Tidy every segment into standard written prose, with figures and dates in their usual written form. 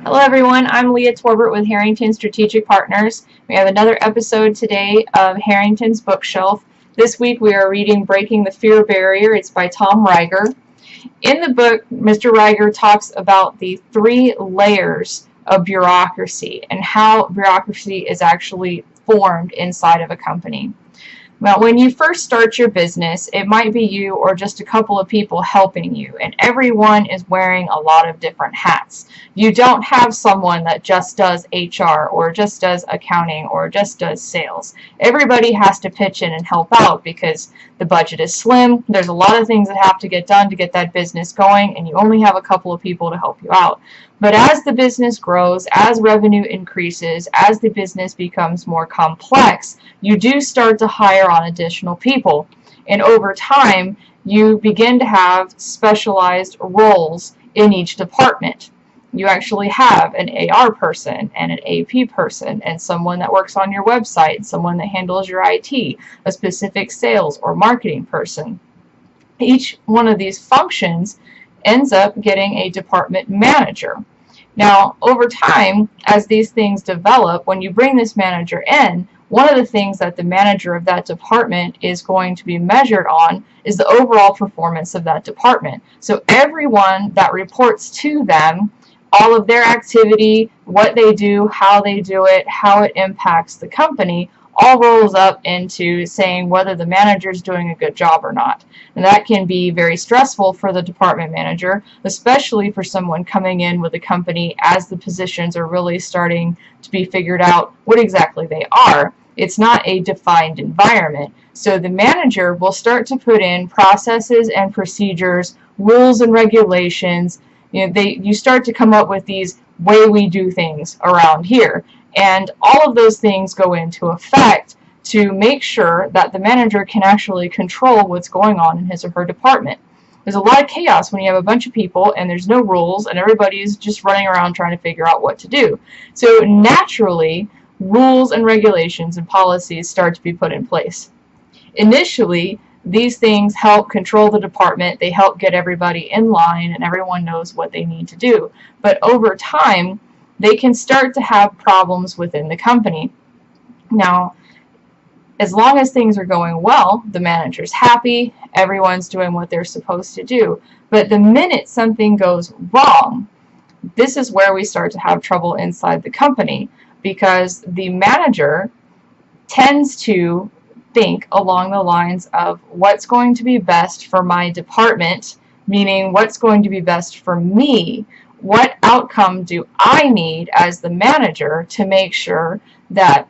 Hello everyone, I'm Leah Torbert with Harrington Strategic Partners. We have another episode today of Harrington's Book Shelf. This week we are reading Breaking the Fear Barrier. It's by Tom Rieger. In the book, Mr. Rieger talks about the 3 layers of bureaucracy and how bureaucracy is actually formed inside of a company. Well, when you first start your business, it might be you or just a couple of people helping you, and everyone is wearing a lot of different hats. You don't have someone that just does HR or just does accounting or just does sales. Everybody has to pitch in and help out because the budget is slim. There's a lot of things that have to get done to get that business going, and you only have a couple of people to help you out. But as the business grows, as revenue increases, as the business becomes more complex, you do start to hire on additional people. And over time, you begin to have specialized roles in each department. You actually have an AR person and an AP person and someone that works on your website, someone that handles your IT, a specific sales or marketing person. Each one of these functions ends up getting a department manager. Now, over time, as these things develop, when you bring this manager in, one of the things that the manager of that department is going to be measured on is the overall performance of that department. So everyone that reports to them, all of their activity, what they do, how it impacts the company, all rolls up into saying whether the manager is doing a good job or not. And that can be very stressful for the department manager, especially for someone coming in with a company as the positions are really starting to be figured out what exactly they are. It's not a defined environment. So the manager will start to put in processes and procedures, rules and regulations. You start to come up with these way we do things around here. And all of those things go into effect to make sure that the manager can actually control what's going on in his or her department. There's a lot of chaos when you have a bunch of people and there's no rules and everybody's just running around trying to figure out what to do. So naturally, rules and regulations and policies start to be put in place. Initially, these things help control the department, they help get everybody in line and everyone knows what they need to do. But over time, they can start to have problems within the company. Now, as long as things are going well, the manager's happy, everyone's doing what they're supposed to do. But the minute something goes wrong, this is where we start to have trouble inside the company, because the manager tends to think along the lines of what's going to be best for my department, meaning what's going to be best for me. What outcome do I need as the manager to make sure that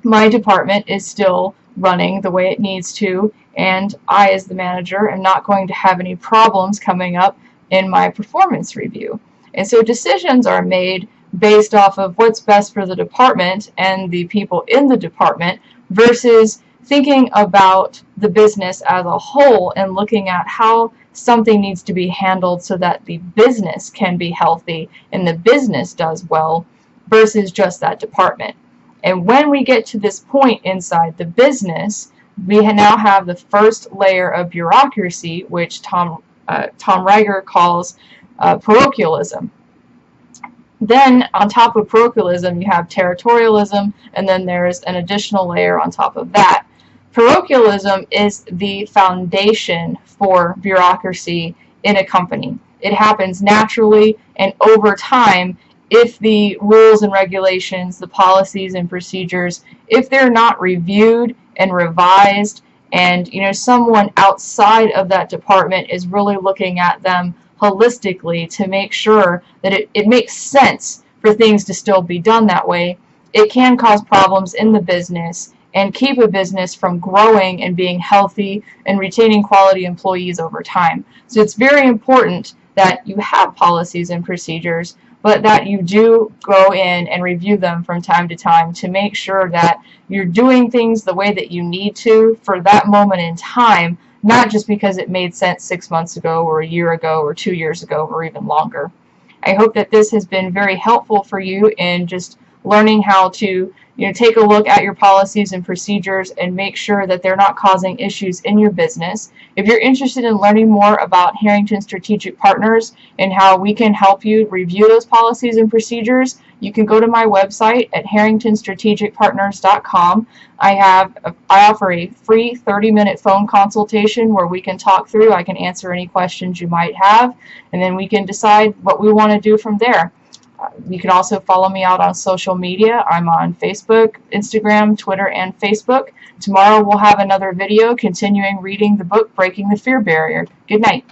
my department is still running the way it needs to, and I as the manager am not going to have any problems coming up in my performance review. And so decisions are made based off of what's best for the department and the people in the department versus thinking about the business as a whole and looking at how something needs to be handled so that the business can be healthy and the business does well versus just that department. And when we get to this point inside the business, we now have the first layer of bureaucracy, which Tom Rieger calls parochialism. Then on top of parochialism, you have territorialism, and then there's an additional layer on top of that. Parochialism is the foundation for bureaucracy in a company. It happens naturally, and over time, if the rules and regulations, the policies and procedures, if they're not reviewed and revised, and someone outside of that department is really looking at them holistically to make sure that it makes sense for things to still be done that way, it can cause problems in the business and keep a business from growing and being healthy and retaining quality employees over time. So it's very important that you have policies and procedures, but that you do go in and review them from time to time to make sure that you're doing things the way that you need to for that moment in time, not just because it made sense 6 months ago or a year ago or 2 years ago or even longer. I hope that this has been very helpful for you in just learning how to take a look at your policies and procedures and make sure that they're not causing issues in your business. If you're interested in learning more about Harrington Strategic Partners and how we can help you review those policies and procedures, you can go to my website at harringtonstrategicpartners.com. I offer a free 30-minute phone consultation where we can talk through. I can answer any questions you might have, and then we can decide what we want to do from there. You can also follow me out on social media. I'm on Facebook, Instagram, Twitter, and Facebook. Tomorrow we'll have another video continuing reading the book Breaking the Fear Barrier. Good night.